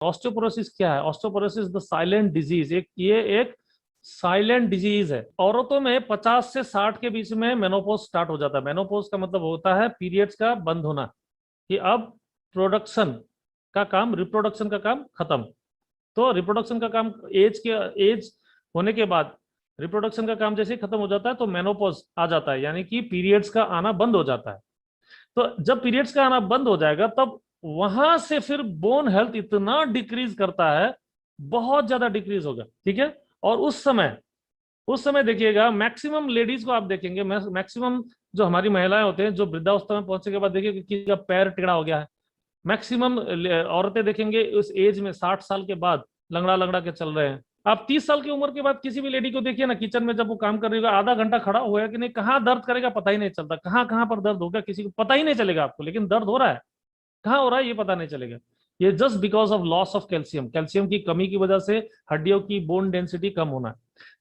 Osteoporosis क्या है? Osteoporosis the silent disease, ये एक साइलेंट डिजीज है। औरतों में 50 से 60 के बीच में मेनोपॉज स्टार्ट हो जाता है। मेनोपॉज का मतलब होता है पीरियड्स का बंद होना, कि अब प्रोडक्शन का काम, रिप्रोडक्शन का काम खत्म। तो रिप्रोडक्शन का काम एज होने के बाद, रिप्रोडक्शन का काम जैसे ही खत्म हो जाता है तो मेनोपॉज आ जाता है, यानी कि पीरियड्स का आना बंद हो जाता है। तो जब पीरियड्स का आना बंद हो जाएगा तब वहां से फिर बोन हेल्थ इतना डिक्रीज करता है, बहुत ज्यादा डिक्रीज होगा, ठीक है। और उस समय देखिएगा, मैक्सिमम लेडीज को आप देखेंगे, मैक्सिमम जो हमारी महिलाएं होते हैं जो वृद्धावस्था में पहुंचने के बाद देखिए कि किसी का पैर टेढ़ा हो गया है। मैक्सिमम औरतें देखेंगे उस एज में 60 साल के बाद लंगड़ा लंगड़ा के चल रहे हैं। आप 30 साल की उम्र के बाद किसी भी लेडी को देखिए ना, किचन में जब वो काम कर रही होगा, आधा घंटा खड़ा हुआ है कि नहीं, कहाँ दर्द करेगा पता ही नहीं चलता, कहाँ कहाँ पर दर्द होगा किसी को पता ही नहीं चलेगा आपको, लेकिन दर्द हो रहा है, कहाँ हो रहा है ये पता नहीं चलेगा। ये just because of loss of calcium, calcium की कमी की वजह से हड्डियों की बोन डेंसिटी कम होना है।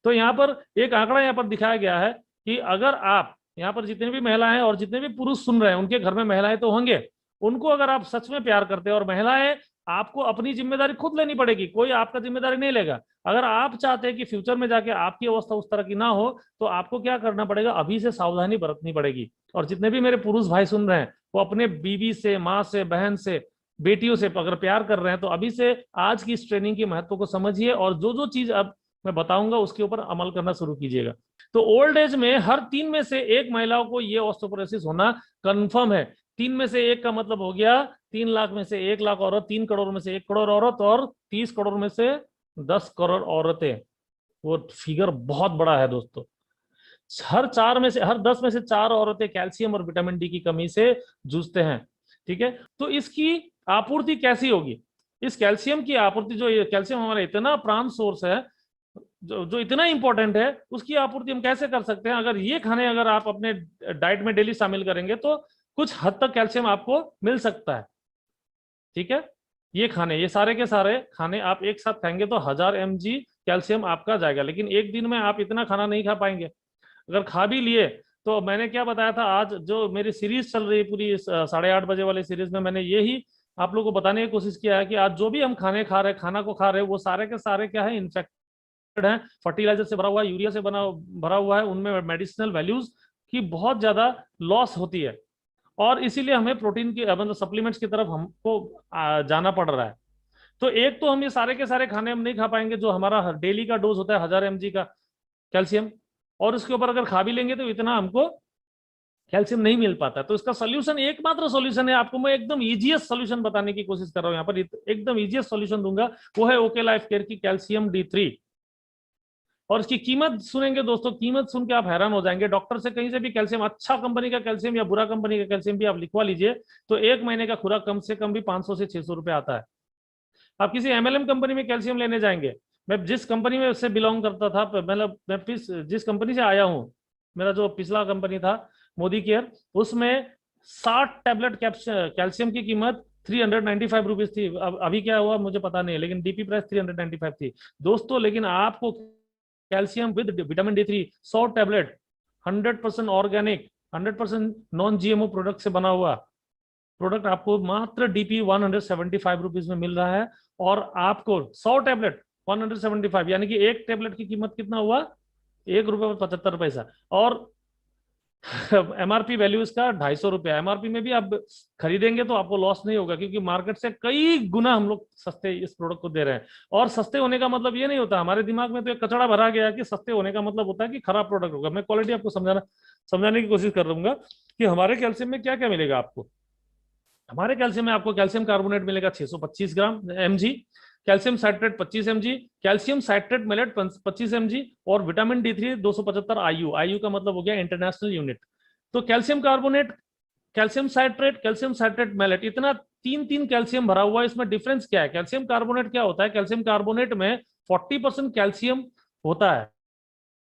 तो यहाँ पर एक आंकड़ा यहाँ पर दिखाया गया है कि अगर आप यहाँ पर जितने भी महिलाएं और जितने भी पुरुष सुन रहे हैं, उनके घर में महिलाएं तो होंगे, उनको अगर आप सच में प्यार करते हैं, और महिलाएं, आपको अपनी जिम्मेदारी खुद लेनी पड़ेगी, कोई आपका जिम्मेदारी नहीं लेगा। अगर आप चाहते हैं कि फ्यूचर में जाके आपकी अवस्था उस तरह की ना हो, तो आपको क्या करना पड़ेगा, अभी से सावधानी बरतनी पड़ेगी। और जितने भी मेरे पुरुष भाई सुन रहे हैं, वो अपने बीवी से, माँ से, बहन से, बेटियों से अगर प्यार कर रहे हैं तो अभी से आज की इस ट्रेनिंग के महत्व को समझिए, और जो जो चीज अब मैं बताऊंगा उसके ऊपर अमल करना शुरू कीजिएगा। तो ओल्ड एज में हर 3 में से 1 महिलाओं को ये ऑस्टियोपोरोसिस होना कंफर्म है। 3 में से 1 का मतलब हो गया 3 लाख में से 1 लाख औरत, 3 करोड़ में से 1 करोड़ औरत, और 30 करोड़ में से 10 करोड़ औरतें। वो फिगर बहुत बड़ा है दोस्तों। हर 10 में से 4 औरतें कैल्शियम और विटामिन डी की कमी से जूझते हैं, ठीक है। तो इसकी आपूर्ति कैसी होगी? इस कैल्शियम की आपूर्ति, जो ये कैल्शियम हमारा इतना प्राण सोर्स है, जो जो इतना इंपॉर्टेंट है, उसकी आपूर्ति हम कैसे कर सकते हैं? अगर ये खाने अगर आप अपने डाइट में डेली शामिल करेंगे तो कुछ हद तक कैल्शियम आपको मिल सकता है, ठीक है। ये सारे के सारे खाने आप एक साथ खाएंगे तो 1000 mg कैल्शियम आपका जाएगा, लेकिन एक दिन में आप इतना खाना नहीं खा पाएंगे। अगर खा भी लिए तो मैंने क्या बताया था, आज जो मेरी सीरीज चल रही है पूरी 8:30 बजे वाली सीरीज में, मैंने यही आप लोगों को बताने की कोशिश किया है कि आज जो भी हम खाने खा रहे हैं, खाना को खा रहे हैं, वो सारे के सारे क्या है, इन्फेक्टेड है, फर्टिलाइजर से भरा हुआ है, यूरिया से भरा हुआ है, उनमें मेडिसिनल वैल्यूज की बहुत ज्यादा लॉस होती है। और इसीलिए हमें प्रोटीन की मतलब सप्लीमेंट्स की तरफ हमको जाना पड़ रहा है। तो एक तो हम ये सारे के सारे खाने हम नहीं खा पाएंगे जो हमारा डेली का डोज होता है 1000 mg का कैल्शियम, और उसके ऊपर अगर खा भी लेंगे तो इतना हमको कैल्शियम नहीं मिल पाता। तो इसका सोल्यूशन, एकमात्र सोल्यूशन है, आपको मैं एकदम इजीएस्ट सोल्यूशन बताने की कोशिश कर रहा हूं यहाँ पर, एकदम इजीएस्ट सोल्यूशन दूंगा, वो है ओके लाइफ केयर की कैल्शियम D3। और इसकी कीमत सुनेंगे दोस्तों, कीमत सुन के आप हैरान हो जाएंगे। डॉक्टर से कहीं से भी कैल्शियम, अच्छा कंपनी का कैल्शियम या बुरा कंपनी का कैल्शियम भी आप लिखवा लीजिए, तो 1 महीने का खुराक कम से कम भी 500 से 600 रुपये आता है। आप किसी MLM कंपनी में कैल्शियम लेने जाएंगे, मैं जिस कंपनी में उससे बिलोंग करता था, मतलब मैं जिस कंपनी से आया हूँ, मेरा जो पिछला कंपनी था मोदी केयर, उसमें 60 टैबलेट कैल्शियम की कीमत 395 रुपीज थी। अब अभी क्या हुआ मुझे पता नहीं है, लेकिन डीपी प्राइस 395 थी दोस्तों। लेकिन आपको calcium with vitamin D3 100 tablet, 100% organic, 100% non GMO product से बना हुआ प्रोडक्ट आपको मात्र DP 175 रुपीज में मिल रहा है। और आपको 100 टैबलेट 175, यानी कि एक टैबलेट की कीमत कितना हुआ, 1 रुपये और 75 पैसा। और MRP वैल्यू इसका 250 रुपया। MRP में भी आप खरीदेंगे तो आपको लॉस नहीं होगा, क्योंकि मार्केट से कई गुना हम लोग सस्ते इस प्रोडक्ट को दे रहे हैं। और सस्ते होने का मतलब ये नहीं होता, हमारे दिमाग में तो एक कचड़ा भरा गया है कि सस्ते होने का मतलब होता है कि खराब प्रोडक्ट होगा। मैं क्वालिटी आपको समझाने की कोशिश कर रहूंगा कि हमारे कैल्शियम में क्या क्या मिलेगा आपको। हमारे कैल्शियम में आपको कैल्शियम कार्बोनेट मिलेगा 625 gram mg, calcium citrate 25 mg, calcium citrate malate 25 mg, और विटामिन D3 275 IU का मतलब हो गया इंटरनेशनल यूनिट। तो calcium carbonate, calcium citrate malate, इतना 3 कैल्शियम भरा हुआ है। इसमें डिफरेंस क्या है? कैल्शियम कार्बोनेट क्या होता है, कैल्शियम कार्बोनेट में 40% कैल्शियम होता है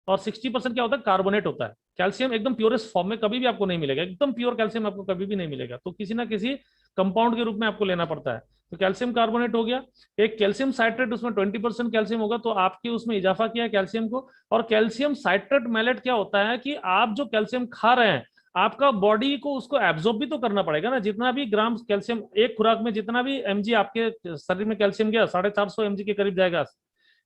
और 60% क्या होता है, कार्बोनेट होता है। कैल्शियम एकदम प्योरेस्ट फॉर्म में कभी भी आपको नहीं मिलेगा, एकदम प्योर कैल्शियम आपको कभी भी नहीं मिलेगा, तो किसी ना किसी कंपाउंड के रूप में आपको लेना पड़ता है। तो कैल्शियम कार्बोनेट हो गया। एक कैल्शियम साइट्रेट, उसमें 20% कैल्शियम होगा, तो आपके उसमें इजाफा किया कैल्शियम को। और कैल्शियम साइट्रेट मैलेट क्या होता है कि आप जो कैल्शियम खा रहे हैं, आपका बॉडी को उसको एब्जॉर्ब भी तो करना पड़ेगा ना। जितना भी ग्राम कैल्शियम एक खुराक में, जितना भी एमजी आपके शरीर में कैल्शियम गया, 450 एमजी के करीब जाएगा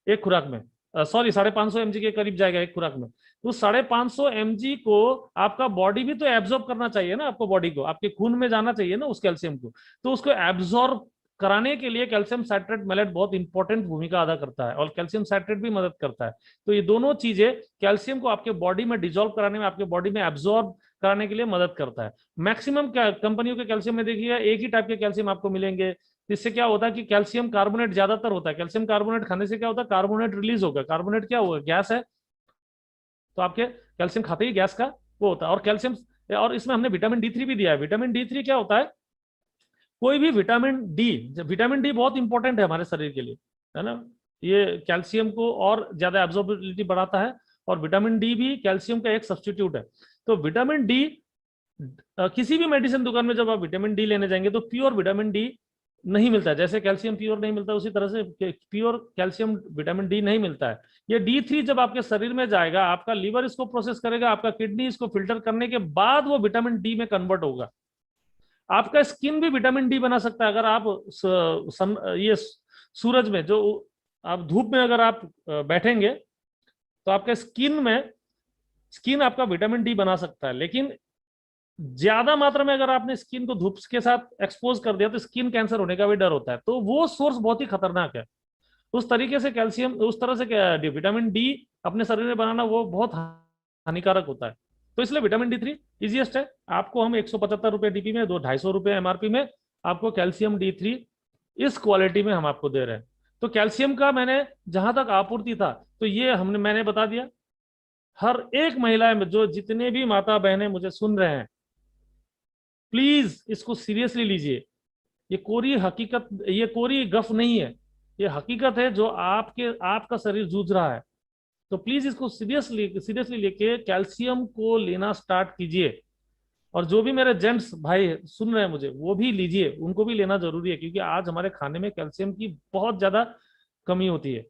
एक खुराक में, सॉरी 550 एमजी के करीब जाएगा एक खुराक में। तो 550 एमजी को आपका बॉडी भी तो एब्जॉर्ब करना चाहिए ना, आपको बॉडी को आपके खून में जाना चाहिए ना उस कैल्शियम को। तो उसको एब्जॉर्ब कराने के लिए कैल्शियम साइट्रेट मैलेट बहुत इंपॉर्टेंट भूमिका अदा करता है, और कैल्शियम साइट्रेट भी मदद करता है। तो ये दोनों चीजें कैल्शियम को आपके बॉडी में डिजोल्व कराने में, आपके बॉडी में एब्जॉर्ब कराने के लिए मदद करता है। मैक्सिमम कंपनियों के कैल्शियम में देखिएगा एक ही टाइप के कैल्शियम आपको मिलेंगे। इससे क्या होता है कि कैल्शियम कार्बोनेट ज्यादातर होता है। कैल्शियम कार्बोनेट खाने से क्या होता है, कार्बोनेट रिलीज होगा। कार्बोनेट क्या होगा, गैस है, तो आपके कैल्शियम खाते ही गैस का वो होता है। और कैल्शियम, और इसमें हमने विटामिन डी थ्री भी दिया है। विटामिन डी थ्री क्या होता है, कोई भी विटामिन डी बहुत इंपॉर्टेंट है हमारे शरीर के लिए, है ना। ये कैल्शियम को और ज्यादा एब्जॉर्बिलिटी बढ़ाता है, और विटामिन डी भी कैल्शियम का एक सब्स्टिट्यूट है। तो विटामिन डी, किसी भी मेडिसिन दुकान में जब आप विटामिन डी लेने जाएंगे तो प्योर विटामिन डी नहीं मिलता है। जैसे कैल्शियम प्योर नहीं मिलता, उसी तरह से प्योर कैल्शियम विटामिन डी नहीं मिलता है। ये डी थ्री जब आपके शरीर में जाएगा, आपका लीवर इसको प्रोसेस करेगा, आपका किडनी इसको फिल्टर करने के बाद वो विटामिन डी में कन्वर्ट होगा। आपका स्किन भी विटामिन डी बना सकता है। अगर आप ये सूरज में, जो आप धूप में अगर आप बैठेंगे तो आपके स्किन आपका विटामिन डी बना सकता है। लेकिन ज्यादा मात्रा में अगर आपने स्किन को धूप के साथ एक्सपोज कर दिया तो स्किन कैंसर होने का भी डर होता है। तो वो सोर्स बहुत ही खतरनाक है। उस तरीके से कैल्शियम, उस तरह से विटामिन डी अपने शरीर में बनाना वो बहुत हानिकारक होता है। तो इसलिए विटामिन डी थ्री इजिएस्ट है। आपको हम 175 रुपए डीपी में, 250 रुपए एमआरपी में आपको कैल्शियम डी थ्री इस क्वालिटी में हम आपको दे रहे हैं। तो कैल्शियम का मैंने जहां तक आपूर्ति था तो ये मैंने बता दिया। हर एक महिला में, जो जितने भी माता बहनें मुझे सुन रहे हैं, प्लीज इसको सीरियसली लीजिए। ये कोरी हकीकत, ये कोरी गफ नहीं है, ये हकीकत है जो आपका शरीर जूझ रहा है। तो प्लीज इसको सीरियसली लेके कैल्शियम को लेना स्टार्ट कीजिए। और जो भी मेरे जेंट्स भाई सुन रहे हैं मुझे, वो भी लीजिए, उनको भी लेना जरूरी है, क्योंकि आज हमारे खाने में कैल्शियम की बहुत ज्यादा कमी होती है।